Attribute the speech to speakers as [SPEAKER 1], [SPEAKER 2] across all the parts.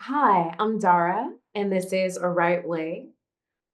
[SPEAKER 1] Hi, I'm Dara, and this is A Right Way.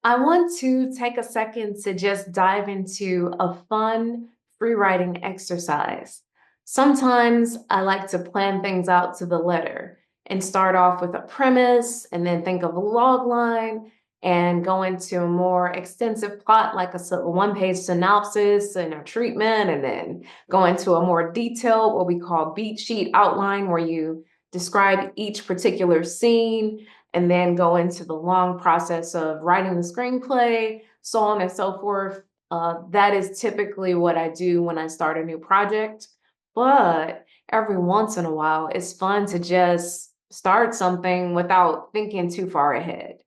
[SPEAKER 1] I want to take a second to just dive into a fun free writing exercise. Sometimes I like to plan things out to the letter and start off with a premise and then think of a log line and go into a more extensive plot like a one-page synopsis and a treatment, and then go into a more detailed, what we call beat sheet outline, where you describe each particular scene and then go into the long process of writing the screenplay, so on and so forth. That is typically what I do when I start a new project. But every once in a while, it's fun to just start something without thinking too far ahead.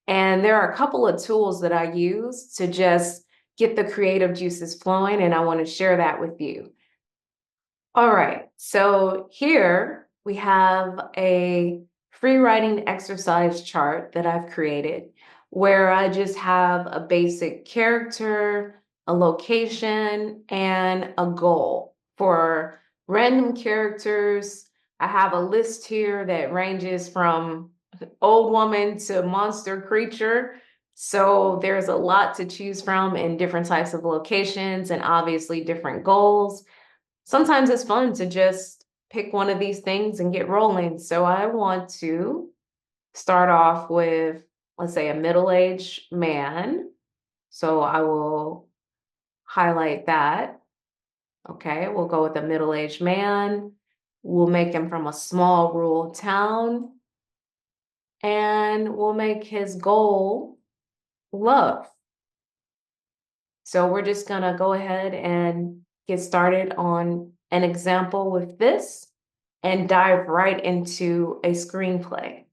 [SPEAKER 1] And there are a couple of tools that I use to just get the creative juices flowing, and I want to share that with you. All right, so here we have a free writing exercise chart that I've created where I just have a basic character, a location, and a goal. For random characters, I have a list here that ranges from old woman to monster creature. So there's a lot to choose from in different types of locations and obviously different goals. Sometimes it's fun to just pick one of these things and get rolling. So I want to start off with, let's say, a middle-aged man. So I will highlight that. Okay, we'll go with a middle-aged man. We'll make him from a small rural town, and we'll make his goal love. So we're just gonna go ahead and get started on an example with this and dive right into a screenplay.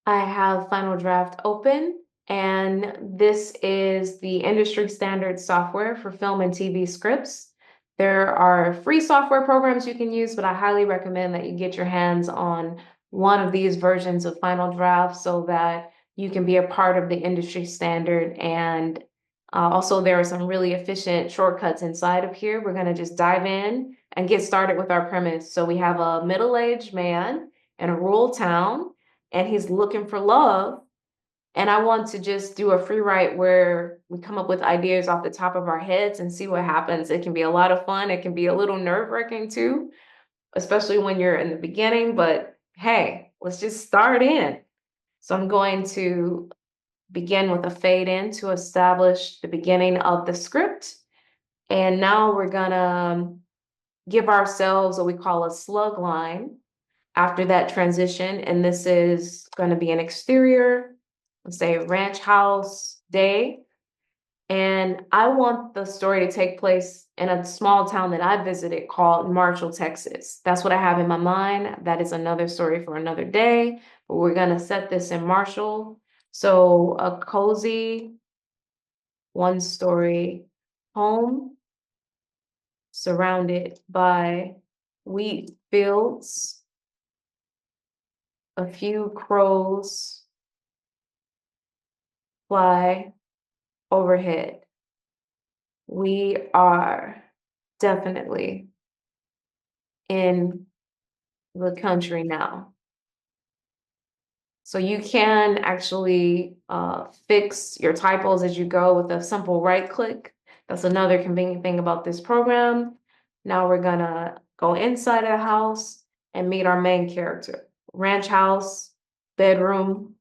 [SPEAKER 1] I have Final Draft open, and this is the industry standard software for film and TV scripts. There are free software programs you can use, but I highly recommend that you get your hands on one of these versions of Final Draft so that you can be a part of the industry standard. And also, there are some really efficient shortcuts inside of here. We're going to just dive in and get started with our premise. So we have a middle-aged man in a rural town, and he's looking for love. And I want to just do a free write where we come up with ideas off the top of our heads and see what happens. It can be a lot of fun. It can be a little nerve-wracking too, especially when you're in the beginning. But hey, let's just start in. So I'm going to begin with a fade in to establish the beginning of the script. And now we're gonna give ourselves what we call a slug line after that transition. And this is going to be an exterior, let's say ranch house day. And I want the story to take place in a small town that I visited called Marshall, Texas. That's what I have in my mind. That is another story for another day, but we're going to set this in Marshall. So a cozy one-story home surrounded by wheat fields, a few crows fly overhead. We are definitely in the country now. So you can actually fix your typos as you go with a simple right click. That's another convenient thing about this program. Now we're gonna go inside of the house and meet our main character. Ranch house, bedroom,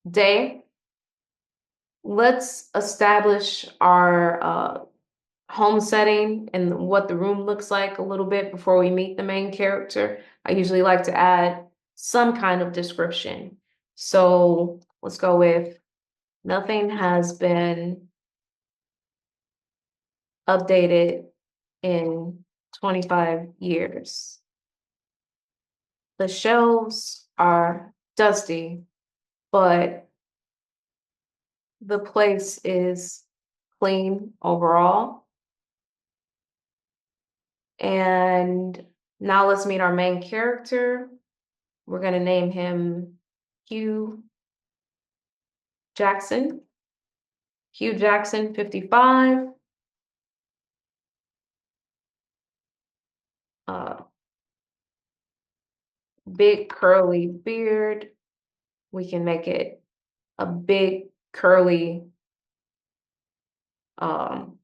[SPEAKER 1] day. Let's establish our home setting and what the room looks like a little bit before we meet the main character. I usually like to add some kind of description. So let's go with nothing has been updated in 25 years. The shelves are dusty, but the place is clean overall. And now let's meet our main character. We're going to name him Hugh Jackson. Hugh Jackson, 55. Uh, big curly beard. We can make it a big curly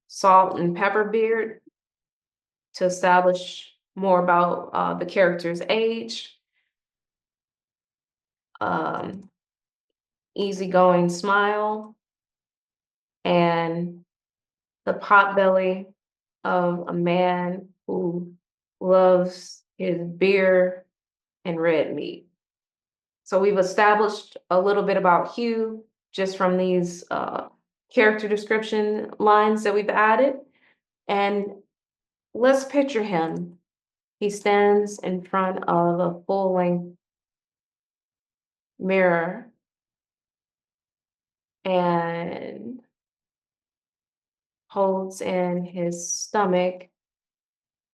[SPEAKER 1] salt and pepper beard to establish more about the character's age. Um, Easygoing smile and the pot belly of a man who loves his beer and red meat. So we've established a little bit about Hugh just from these character description lines that we've added. And let's picture him. He stands in front of a full length mirror and holds in his stomach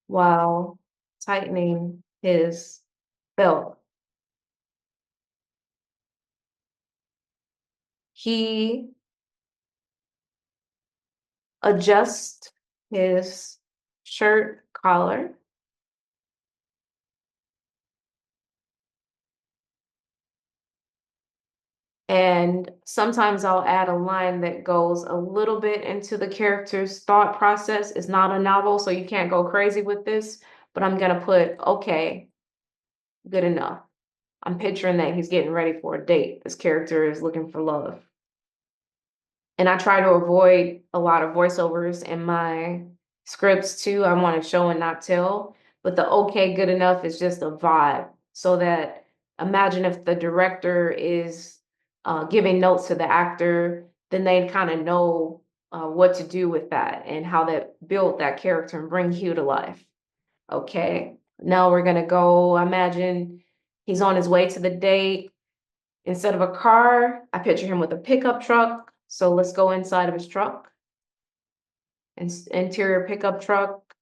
[SPEAKER 1] while tightening his belt. He adjusts his shirt collar and sometimes I'll add a line that goes a little bit into the character's thought process. It's not a novel, so you can't go crazy with this, but I'm gonna put, okay, good enough. I'm picturing that he's getting ready for a date. This character is looking for love. And I try to avoid a lot of voiceovers in my scripts too. I want to show and not tell, but the okay, good enough is just a vibe. So that imagine if the director is giving notes to the actor, then they kind of know what to do with that and how that build that character and bring Hugh to life. Okay, now we're gonna go. Imagine he's on his way to the date. Instead of a car, I picture him with a pickup truck. So let's go inside of his truck. Interior pickup truck,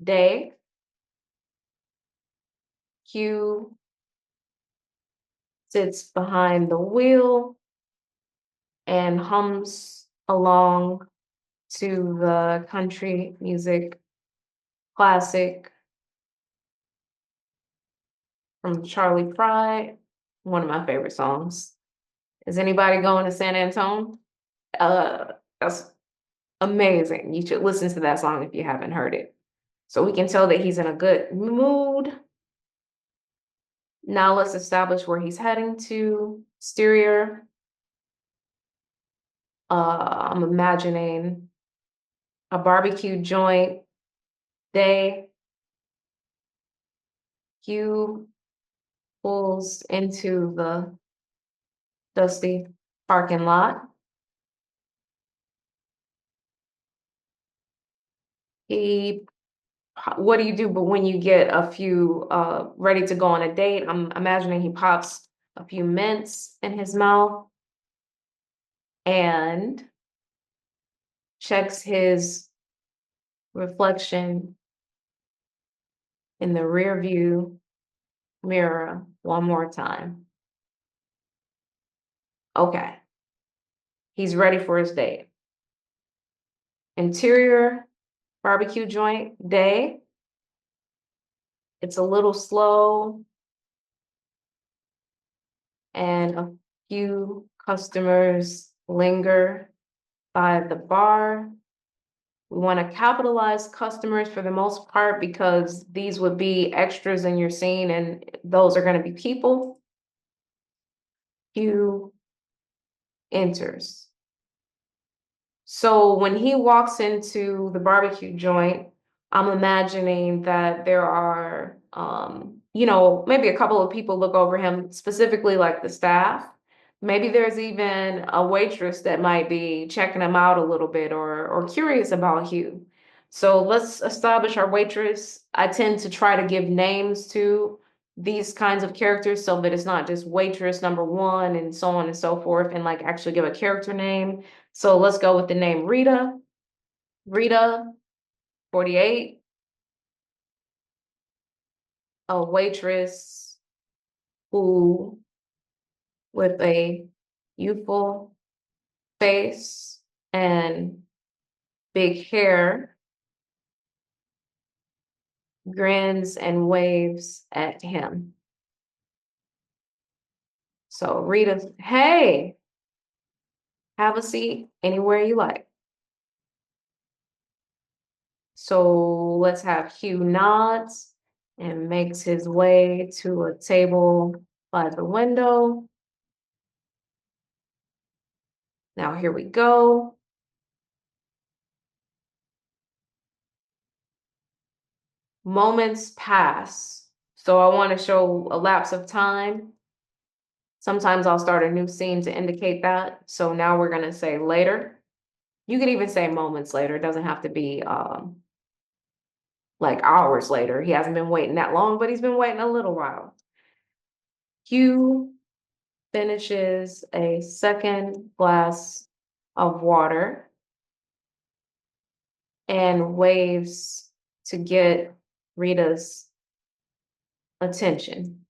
[SPEAKER 1] day. Q sits behind the wheel and hums along to the country music classic from Charlie Pride, one of my favorite songs. Is anybody going to San Antone? That's amazing. You should listen to that song if you haven't heard it. So we can tell that he's in a good mood. Now let's establish where he's heading to. Exterior. I'm imagining a barbecue joint day. Hugh pulls into the dusty parking lot. He, what do you do? But when you get a few ready to go on a date, I'm imagining he pops a few mints in his mouth and checks his reflection in the rear view mirror one more time. Okay, he's ready for his date. Interior barbecue joint day. It's a little slow and a few customers linger by the bar. We want to capitalize customers for the most part because these would be extras in your scene and those are going to be people. Hugh enters. So when he walks into the barbecue joint, I'm imagining that there are, maybe a couple of people look over him, specifically like the staff. Maybe there's even a waitress that might be checking him out a little bit or curious about Hugh. So let's establish our waitress. I tend to try to give names to these kinds of characters so that it's not just waitress number one and so on and so forth, and like actually give a character name. So let's go with the name Rita. Rita, 48, a waitress who, with a youthful face and big hair, grins and waves at him. So Rita, hey, have a seat anywhere you like. So let's have Hugh nods and makes his way to a table by the window. Now here we go. Moments pass. So I want to show a lapse of time. Sometimes I'll start a new scene to indicate that. So now we're going to say later. You can even say moments later. It doesn't have to be like hours later. He hasn't been waiting that long, but he's been waiting a little while. Hugh finishes a second glass of water and waves to get Rita's attention.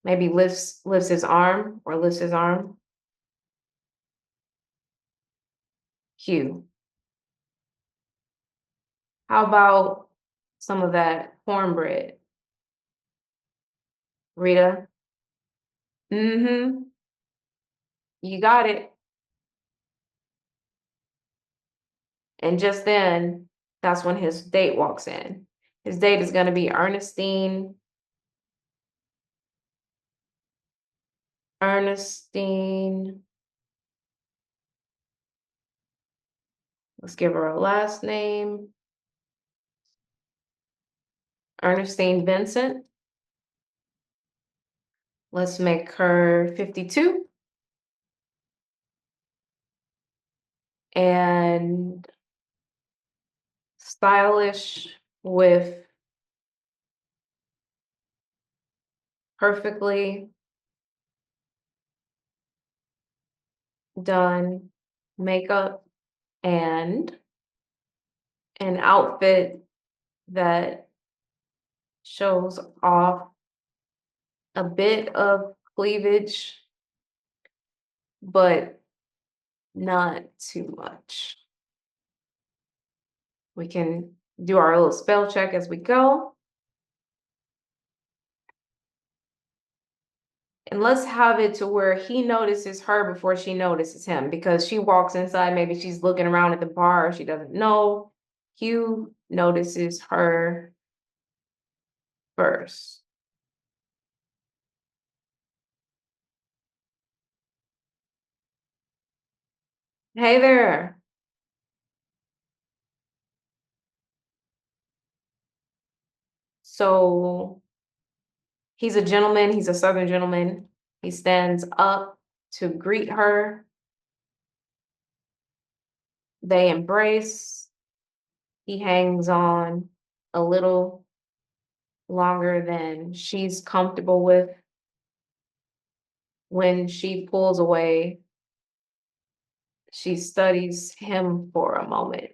[SPEAKER 1] Maybe lifts his arm or lifts his arm. Hugh, how about some of that cornbread? Rita, mm-hmm, you got it. And just then, that's when his date walks in. His date is going to be Ernestine. Ernestine, let's give her a last name. Ernestine Vincent. Let's make her 52. And stylish with perfectly done makeup and an outfit that shows off a bit of cleavage, but not too much. We can do our little spell check as we go. And let's have it to where he notices her before she notices him, because she walks inside, maybe she's looking around at the bar, she doesn't know. Hugh notices her first. Hey there. So he's a gentleman, he's a Southern gentleman. He stands up to greet her. They embrace. He hangs on a little longer than she's comfortable with. When she pulls away, she studies him for a moment.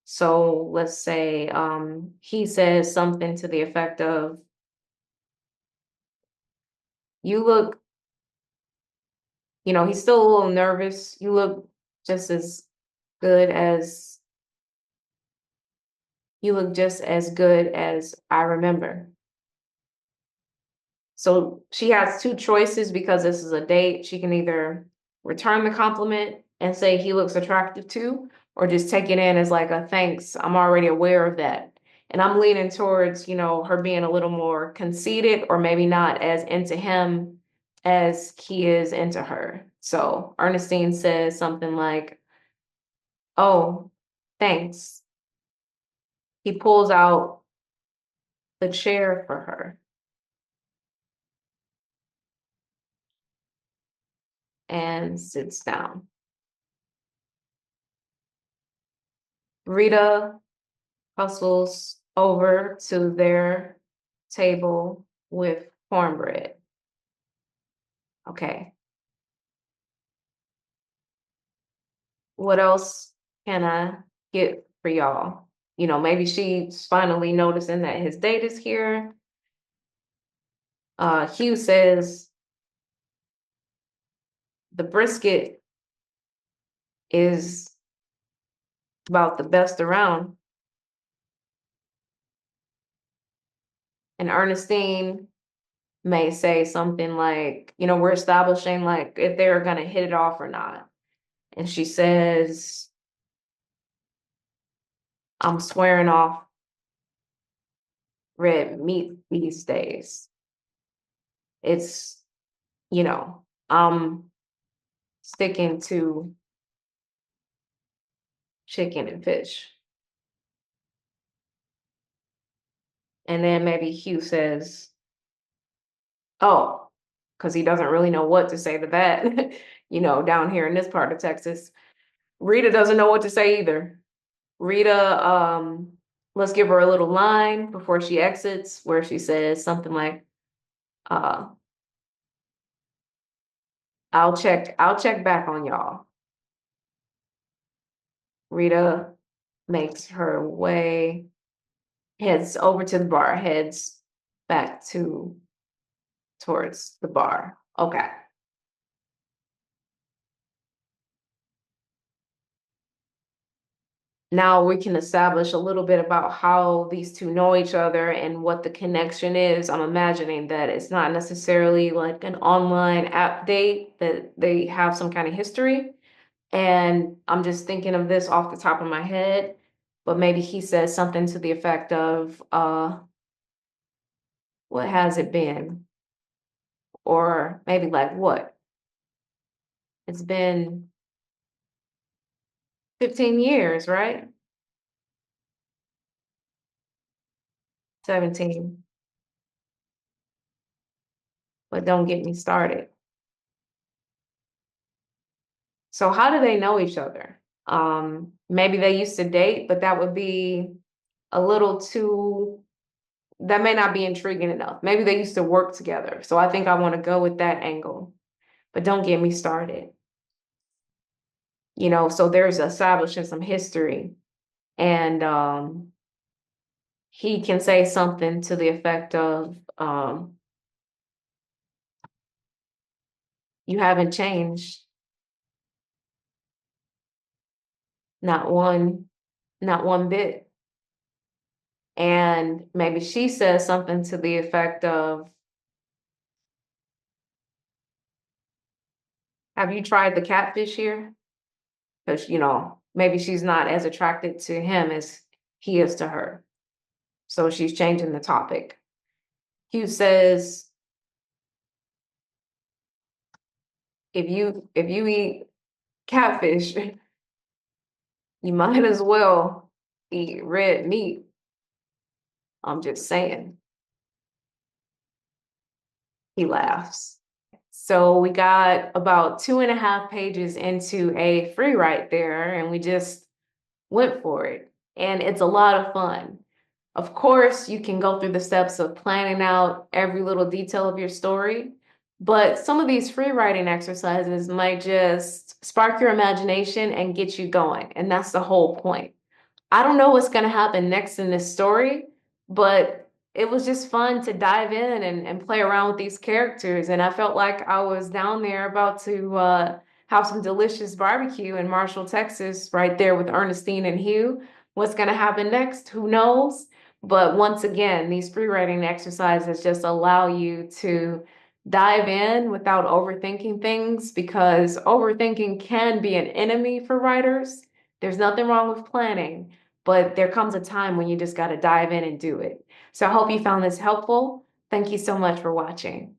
[SPEAKER 1] So let's say he says something to the effect of, you look, he's still a little nervous. You look just as good as good as I remember. So she has two choices because this is a date. She can either return the compliment and say he looks attractive too, or just take it in as like a thanks. I'm already aware of that. And I'm leaning towards, her being a little more conceited or maybe not as into him as he is into her. So Ernestine says something like, oh, thanks. He pulls out the chair for her and sits down. Rita hustles over to their table with cornbread. Okay. What else can I get for y'all? Maybe she's finally noticing that his date is here. Hugh says the brisket is about the best around. And Ernestine may say something like, we're establishing like if they're gonna hit it off or not. And she says, I'm swearing off red meat these days. It's, I'm sticking to chicken and fish. And then maybe Hugh says, oh, because he doesn't really know what to say to that, down here in this part of Texas. Rita doesn't know what to say either. Rita, let's give her a little line before she exits where she says something like, uh, I'll check back on y'all. Rita makes her way, heads over to the bar, heads back towards the bar. Okay. Now we can establish a little bit about how these two know each other and what the connection is. I'm imagining that it's not necessarily like an online app date, that they have some kind of history. And I'm just thinking of this off the top of my head, but maybe he says something to the effect of, what has it been? Or maybe like what? It's been 15 years, right? 17. But don't get me started. So how do they know each other? Maybe they used to date, but that would be a little too, that may not be intriguing enough. Maybe they used to work together. So I think I want to go with that angle. But don't get me started. So there's establishing some history. And he can say something to the effect of, you haven't changed, not one, not one bit. And maybe she says something to the effect of, have you tried the catfish here? Because, maybe she's not as attracted to him as he is to her. So she's changing the topic. Hugh says, if you eat catfish, you might as well eat red meat. I'm just saying. He laughs. So we got about 2.5 pages into a free write there, and we just went for it. And it's a lot of fun. Of course, you can go through the steps of planning out every little detail of your story, but some of these free writing exercises might just spark your imagination and get you going. And that's the whole point. I don't know what's going to happen next in this story, but it was just fun to dive in and play around with these characters. And I felt like I was down there about to have some delicious barbecue in Marshall, Texas, right there with Ernestine and Hugh. What's going to happen next? Who knows? But once again, these free writing exercises just allow you to dive in without overthinking things, because overthinking can be an enemy for writers. There's nothing wrong with planning, but there comes a time when you just got to dive in and do it. So I hope you found this helpful. Thank you so much for watching.